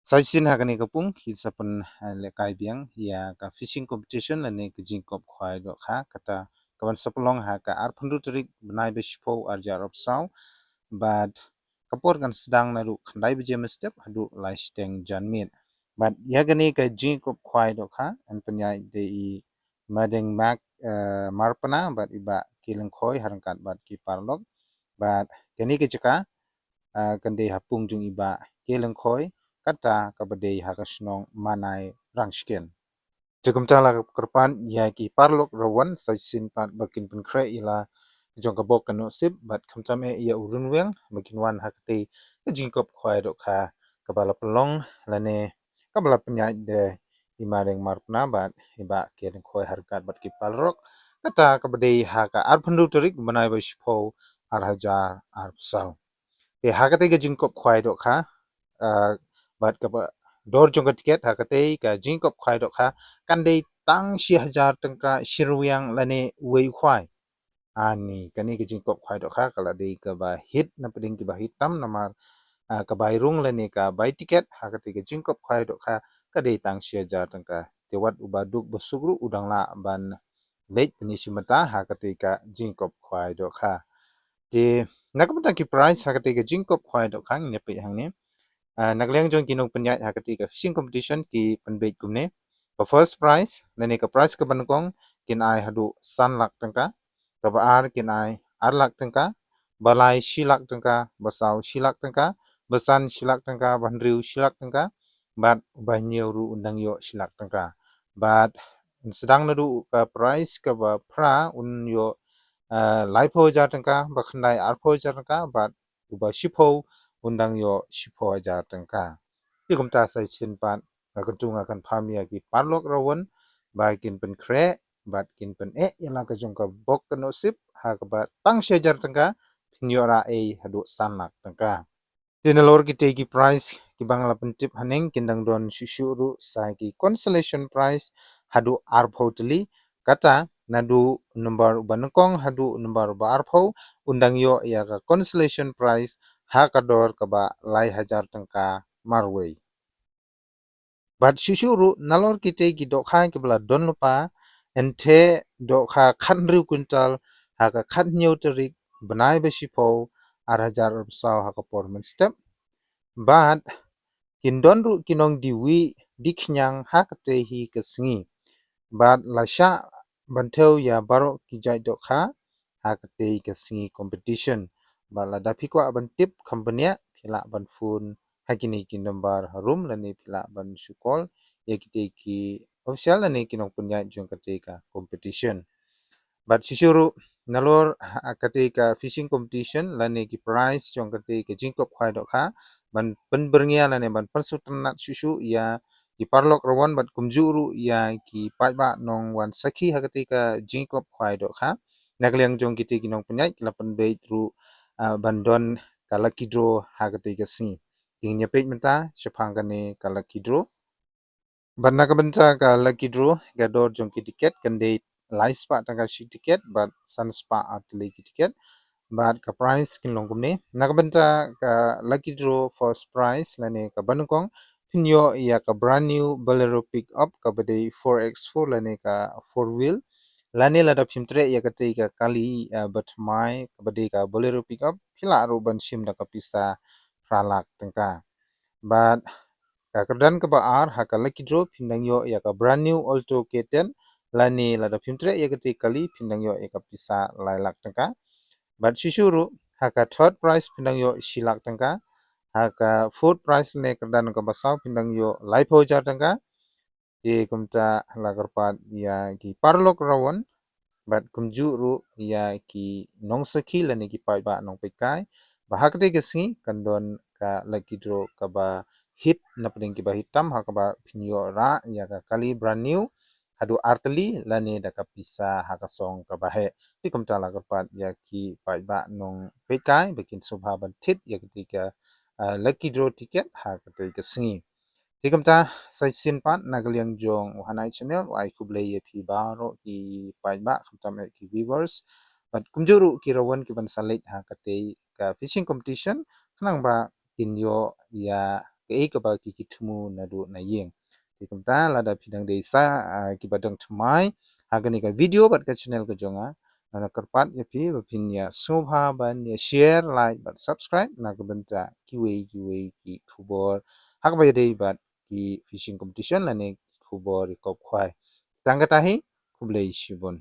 Sajin hakani kapung hisa pun lekai biang ya ka fishing competition lani ke jingkop khwai do kha kata kawan sapelong ha ka ar phandu terik benai be shpo ar jarop saw but kapor kan sedang naru khandai be jem step hadu lai steng janmin but ya gani ka jingkop khwai do kha an penyai de I madeng mak marpana but iba kileng khoi harangkat but ki parlok but gani ke jeka kande hapung jung iba keleng khoi kata kabadei hakasnong manai rangsken jegum tala kerpan ya ki parlok rawan saisin pat bakin penkre ila jong kabok kano sip bat kamtame ia urun weng bakin wan hakte jingkop khwai do kha kabala pelong lane kabala penya de imareng marpna bat iba keleng khoi harkat bat ki parlok kata kabadei haka arphandu terik manai ba shpo ar hajar ar saw te hakate ke jingkop khwai do kha bat kapa dor jong tiket hakate ka jingkop khwai do kha kandei tang 1000 tangka shiruyang lane wei khwai ani kani ke jingkop khwai do kha kala dei ka ba hit na peding ki ba hitam namar ka bai rung lane ka bai tiket hakate ke jingkop khwai do kha ka dei tang 1000 tangka tewat ubaduk besugru udang la ban late penishimata hakate ka jingkop khwai do kha te nakapata ki price hakate ke jingkop khwai do khang ne pe hangne nagleng jong kinong penyat hakati ka fishing competition ki penbeit kumne ka first prize nani ka prize ka bankong kin ai hadu san lak tangka ka ba ar kin ai ar lak tangka balai shilak tangka basau shilak tangka basan shilak tangka bandriu shilak tangka bat banyo ru undang yo shilak tangka bat sedang nadu ka prize ka ba pra un yo lai pho jar tangka ba khandai ar pho jar tangka bat uba shipho undang yo shipho jar tangka tikum ta sai sin pan kuntung akan phamia ki parlok rawan ba kin pen kre bat kin pen yala ka jong ka bok no sip ha ka ba tang shejar tangka pinyora hadu sanak tangka tinalor ki te ki prize ki bangla pentip haneng kindang don shishuru sai ki consolation prize hadu arphotli kata nadu number banukong hadu number ba arpho undang yo ya ka consolation prize ha kador ka ba lai hajar tangka marwei but shishuru nalor kite ki dokha ki bla don lupa ente dokha khanru kuntal ha ka khatnyo terik banai be shipo ar hajar saw ha ka porman step but kindon ru kinong diwi diknyang ha ka te hi ka sngi but lasha bantheu ya baro ki jait dokha ha ka te ka sngi competition ba la dapi ko ban tip company phila ban phun hakini ki number room lani phila ban sukol yakite ki official lani kinong punya jong kate ka competition but sisuru nalor kate ka fishing competition lani ki prize jong kate ka jingkop khwai dokha ban penberngya lani ban persutnat susu ya ki parlok rawan bat kumjuru ya ki paiba nong wan sakhi hakate ka jingkop khwai dokha nagliang jong kite kinong punya la penbei ru bandon kala kidro hakate ka si tingnya page menta shapangane kala kidro banna ka benca ka lucky draw ga dor jong ki ticket kande lai spa tanga shi ticket but sun spa atli ki ticket but ka price kin longumne nak benca ka lucky draw first prize lane ka banukong pinyo ya ka brand new bolero pick up ka bade 4x4 lane ka 4 wheel lane lada phimtre ya ka te ka kali but mai ka bade ka bolero pick up phila ro ban shim da ka pisa pralak tangka but kakardan ka baar haka lucky draw pindang yo ya ka brand new alto K10 lani lada pimtre ya ka kali pindang yo ya ka pisa lailak tangka but shishuru haka third prize pindang yo shilak tangka haka fourth prize ne kardan ka basau pindang yo laipo jar tangka ye kumta lagarpat ya ki parlok rawan but kumju ru ya ki nong sakhi lani ki pai ba nong pekai bahakte ke singi kandon ka lucky draw ka ba hit na peding ki ba hitam ha ka ba pinyo ra ya ka kali brand new hadu artli lani da ka pisa ha ka song ka ba he ti kumta la ka pat ya ki pai ba nong pekai bikin subha ban tit ya ka lucky draw ticket ha ka te ka singi tikamta sai sin pat nagaliang jong hanai channel ai kublei ye phi baro ki pai ba khamtam ki viewers but kumjuru ki rawan ki ban salit ha kate ka fishing competition khnang ba in yo ya kaba ki thumu na do na yeng tikamta lada pidang de sa kibadang thmai hagani ka video bat ka channel ka jonga na karpat ya pi bapin ya sobha ban ya share like but subscribe na kabanta kiwei ki khubor hakba dei bat ki fishing competition lane khubor kop khwai tangatahi kublei shibon